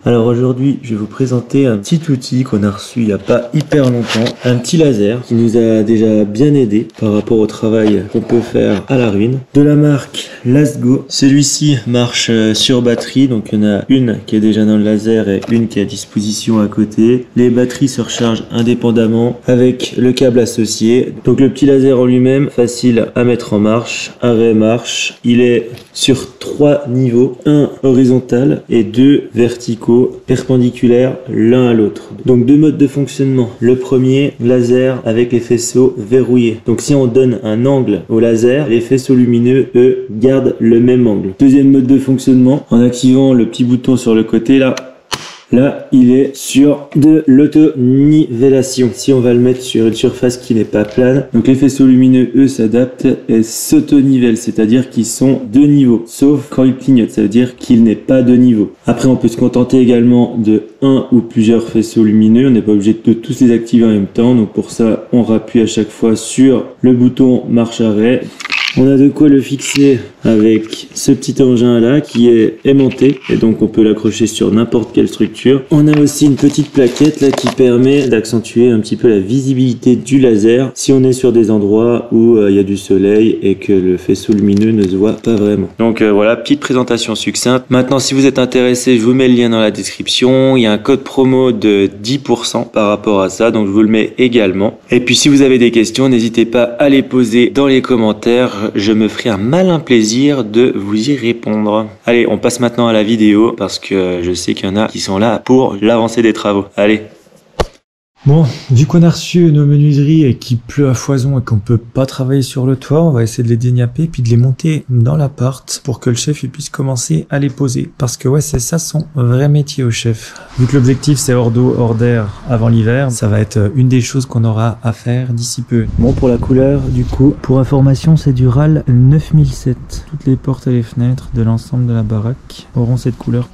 Alors aujourd'hui, je vais vous présenter un petit outil qu'on a reçu il n'y a pas hyper longtemps, un petit laser qui nous a déjà bien aidé par rapport au travail qu'on peut faire à la ruine. De la marque LastGo. Celui-ci marche sur batterie, donc il y en a une qui est déjà dans le laser et une qui est à disposition à côté. Les batteries se rechargent indépendamment avec le câble associé. Donc le petit laser en lui-même, facile à mettre en marche, arrêt marche. Il est sur 3 niveaux, un horizontal et 2 verticaux perpendiculaires l'un à l'autre. Donc 2 modes de fonctionnement. Le premier, laser avec les faisceaux verrouillés. Donc si on donne un angle au laser, les faisceaux lumineux, eux, gardent le même angle. Deuxième mode de fonctionnement, en activant le petit bouton sur le côté là, il est sur de l'auto-nivellation. Si on va le mettre sur une surface qui n'est pas plane, donc les faisceaux lumineux, eux, s'adaptent et s'auto-nivellent, c'est-à-dire qu'ils sont de niveau, sauf quand ils clignotent, ça veut dire qu'il n'est pas de niveau. Après, on peut se contenter également de un ou plusieurs faisceaux lumineux, on n'est pas obligé de tous les activer en même temps, donc pour ça, on rappuie à chaque fois sur le bouton marche-arrêt. On a de quoi le fixer avec ce petit engin là qui est aimanté et donc on peut l'accrocher sur n'importe quelle structure. On a aussi une petite plaquette là qui permet d'accentuer un petit peu la visibilité du laser si on est sur des endroits où il y a du soleil et que le faisceau lumineux ne se voit pas vraiment. Donc voilà, petite présentation succincte. Maintenant, si vous êtes intéressé, je vous mets le lien dans la description. Il y a un code promo de 10% par rapport à ça, donc je vous le mets également. Et puis si vous avez des questions, n'hésitez pas à les poser dans les commentaires. Je me ferai un malin plaisir de vous y répondre. Allez, on passe maintenant à la vidéo parce que je sais qu'il y en a qui sont là pour l'avancée des travaux. Allez. Bon, vu qu'on a reçu nos menuiseries et qu'il pleut à foison et qu'on peut pas travailler sur le toit, on va essayer de les dégnapper puis de les monter dans l'appart pour que le chef il puisse commencer à les poser. Parce que ouais, c'est ça son vrai métier au chef. Vu que l'objectif c'est hors d'eau, hors d'air avant l'hiver, ça va être une des choses qu'on aura à faire d'ici peu. Bon, pour la couleur, du coup, pour information, c'est du RAL 9007. Toutes les portes et les fenêtres de l'ensemble de la baraque auront cette couleur.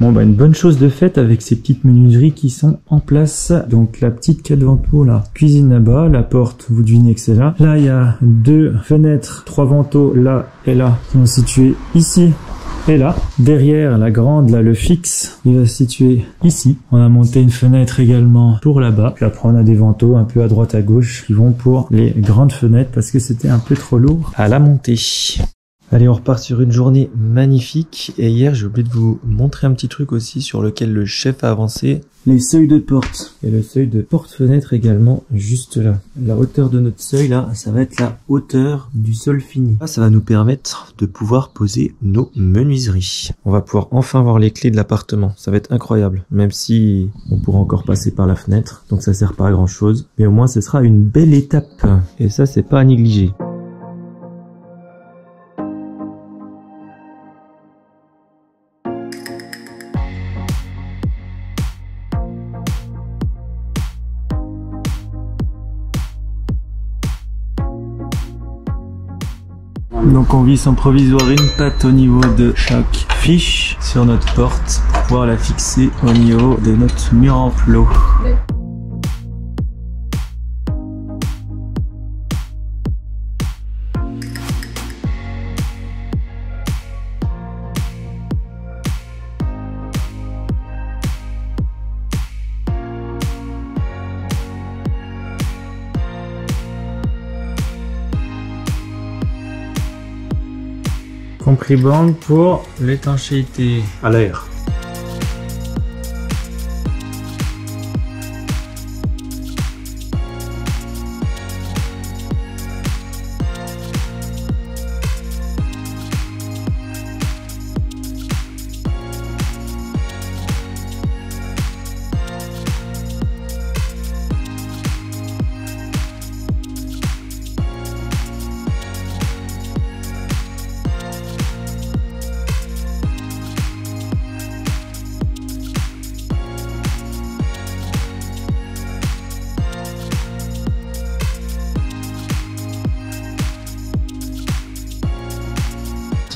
Bon bah une bonne chose de faite avec ces petites menuiseries qui sont en place. Donc la petite quai de vantaux là, cuisine là-bas, la porte vous devinez que c'est là. Là il y a 2 fenêtres, 3 vantaux là et là qui vont se situer ici et là. Derrière la grande là, le fixe, il va se situer ici. On a monté une fenêtre également pour là-bas. Puis après on a des vantaux un peu à droite à gauche qui vont pour les grandes fenêtres parce que c'était un peu trop lourd à la monter. Allez, on repart sur une journée magnifique. Et hier, j'ai oublié de vous montrer un petit truc aussi sur lequel le chef a avancé. Les seuils de porte. Et le seuil de porte-fenêtre également, juste là. La hauteur de notre seuil, là, ça va être la hauteur du sol fini. Là, ça va nous permettre de pouvoir poser nos menuiseries. On va pouvoir enfin voir les clés de l'appartement. Ça va être incroyable. Même si on pourra encore passer par la fenêtre. Donc ça sert pas à grand chose. Mais au moins, ce sera une belle étape. Et ça, c'est pas à négliger. Donc on visse en provisoire une patte au niveau de chaque fiche sur notre porte pour pouvoir la fixer au niveau de notre mur en plot. Compris bande pour l'étanchéité à l'air.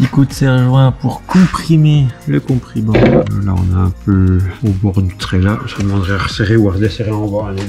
petit coup de serre-joint pour comprimer le compriband. Là, on a un peu au bord du trait là. Ça demanderait à resserrer ou à redesserrer en bas. Allez.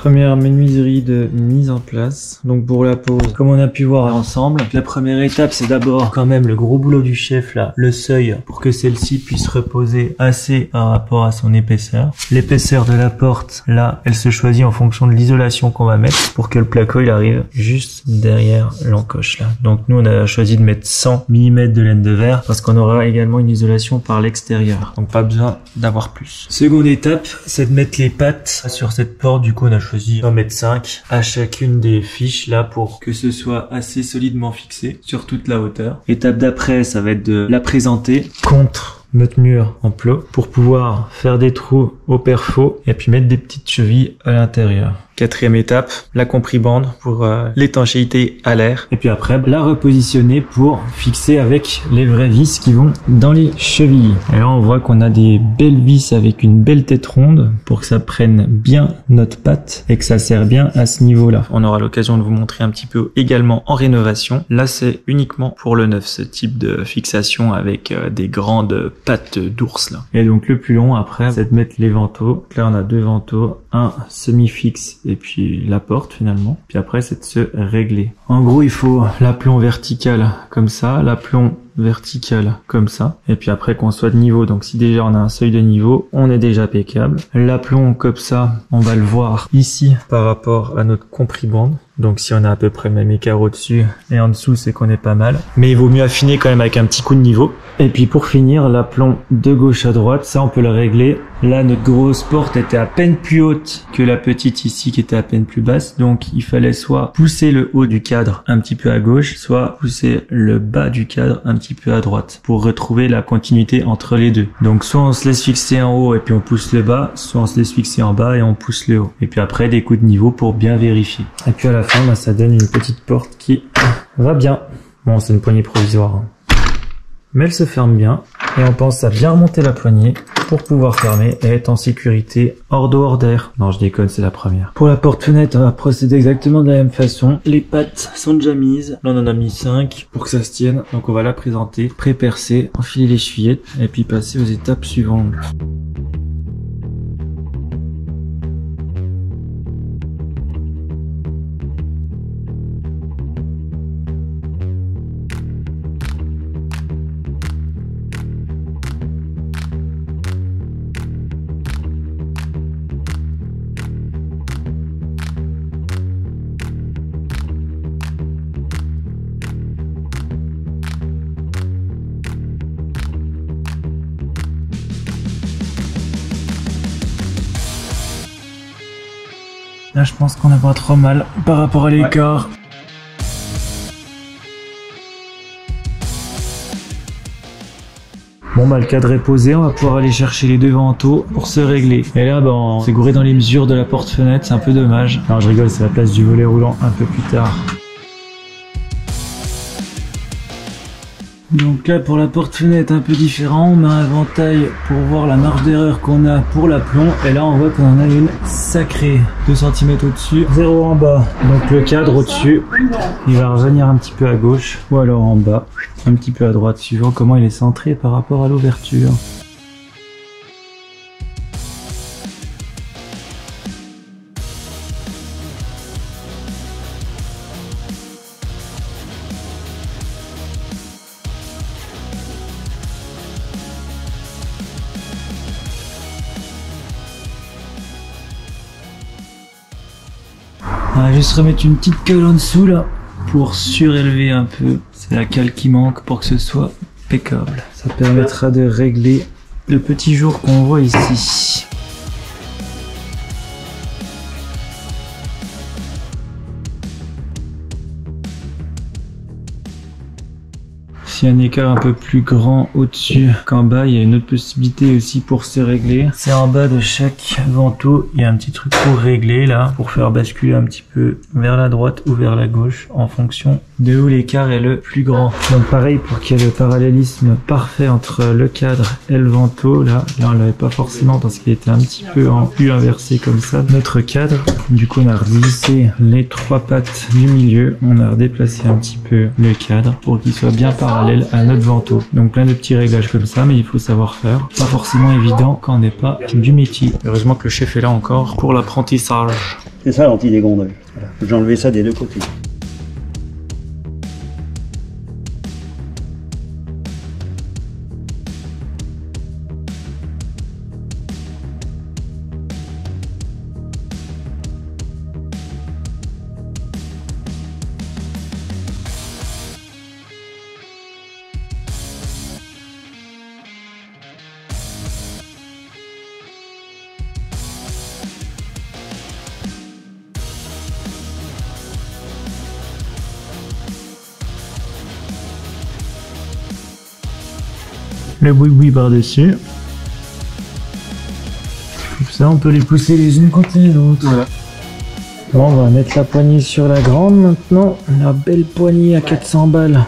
Première menuiserie de mise en place. Donc pour la pose, comme on a pu voir ensemble, la première étape c'est d'abord quand même le gros boulot du chef là, le seuil pour que celle-ci puisse reposer assez par rapport à son épaisseur. L'épaisseur de la porte là, elle se choisit en fonction de l'isolation qu'on va mettre pour que le placo il arrive juste derrière l'encoche là. Donc nous on a choisi de mettre 100 mm de laine de verre parce qu'on aura également une isolation par l'extérieur. Donc pas besoin d'avoir plus. Seconde étape, c'est de mettre les pattes sur cette porte. Du coup on a choisi 1,5 m à chacune des fiches là pour que ce soit assez solidement fixé sur toute la hauteur. Étape d'après, ça va être de la présenter contre notre mur en plot pour pouvoir faire des trous au perfo et puis mettre des petites chevilles à l'intérieur. Quatrième étape, la compribande pour l'étanchéité à l'air. Et puis après, la repositionner pour fixer avec les vraies vis qui vont dans les chevilles. Et là, on voit qu'on a des belles vis avec une belle tête ronde pour que ça prenne bien notre patte et que ça sert bien à ce niveau-là. On aura l'occasion de vous montrer un petit peu également en rénovation. Là, c'est uniquement pour le neuf, ce type de fixation avec des grandes pattes d'ours là. Et donc, le plus long après, c'est de mettre les vantaux. Donc là, on a deux vantaux, un semi-fixe et puis la porte finalement. Puis après, c'est de se régler. En gros, il faut l'aplomb vertical comme ça, l'aplomb vertical comme ça, et puis après qu'on soit de niveau. Donc si déjà on a un seuil de niveau, on est déjà impeccable. L'aplomb comme ça, on va le voir ici par rapport à notre compribande. Donc si on a à peu près le même écart au-dessus et en dessous, c'est qu'on est pas mal. Mais il vaut mieux affiner quand même avec un petit coup de niveau. Et puis pour finir, l'aplomb de gauche à droite, ça on peut le régler. Là, notre grosse porte était à peine plus haute que la petite ici qui était à peine plus basse. Donc il fallait soit pousser le haut du cadre un petit peu à gauche, soit pousser le bas du cadre un petit peu à droite pour retrouver la continuité entre les deux. Donc soit on se laisse fixer en haut et puis on pousse le bas, soit on se laisse fixer en bas et on pousse le haut. Et puis après, des coups de niveau pour bien vérifier. Et puis à la fin, ça donne une petite porte qui va bien. Bon, c'est une poignée provisoire, hein. Mais elle se ferme bien et on pense à bien remonter la poignée pour pouvoir fermer et être en sécurité hors d'eau, hors d'air. Non, je déconne, c'est la première. Pour la porte-fenêtre, on va procéder exactement de la même façon. Les pattes sont déjà mises. Là, on en a mis 5 pour que ça se tienne. Donc, on va la présenter, pré-percer, enfiler les chevillettes et puis passer aux étapes suivantes. Là, je pense qu'on n'a pas trop mal par rapport à l'écart. Ouais. Bon bah le cadre est posé, on va pouvoir aller chercher les deux vantaux pour se régler. Et là bah on s'est gouré dans les mesures de la porte-fenêtre, c'est un peu dommage. Non je rigole, c'est la place du volet roulant un peu plus tard. Donc là pour la porte-fenêtre un peu différent, on met un éventail pour voir la marge d'erreur qu'on a pour l'aplomb. Et là on voit qu'on en a une sacrée, 2 cm au-dessus, 0 en bas. Donc le cadre au-dessus, il va revenir un petit peu à gauche ou alors en bas, un petit peu à droite, suivant comment il est centré par rapport à l'ouverture. On va juste remettre une petite cale en dessous là pour surélever un peu. C'est la cale qui manque pour que ce soit impeccable. Ça permettra de régler le petit jour qu'on voit ici. S'il y a un écart un peu plus grand au-dessus qu'en bas, il y a une autre possibilité aussi pour se régler. C'est en bas de chaque vantaux, il y a un petit truc pour régler là, pour faire basculer un petit peu vers la droite ou vers la gauche en fonction de où l'écart est le plus grand. Donc pareil, pour qu'il y ait le parallélisme parfait entre le cadre et le vantaux, là on l'avait pas forcément parce qu'il était un petit peu en U inversé comme ça, notre cadre. Du coup on a reglissé les 3 pattes du milieu, on a redéplacé un petit peu le cadre pour qu'il soit bien parallèle à notre vantaux. Donc plein de petits réglages comme ça, mais il faut savoir faire. Pas forcément évident quand on n'est pas du métier. Heureusement que le chef est là encore pour l'apprentissage. C'est ça l'anti-dégondage. Voilà. J'ai enlevé ça des deux côtés. Le boui-boui par-dessus. Comme ça, on peut les pousser les unes contre les autres. Voilà. Bon, on va mettre la poignée sur la grande maintenant. La belle poignée à 400 balles.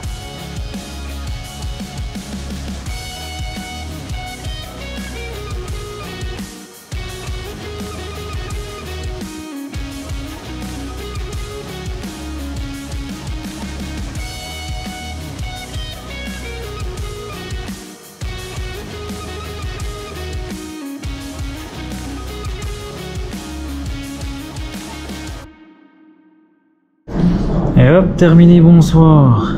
Et hop, terminé, bonsoir.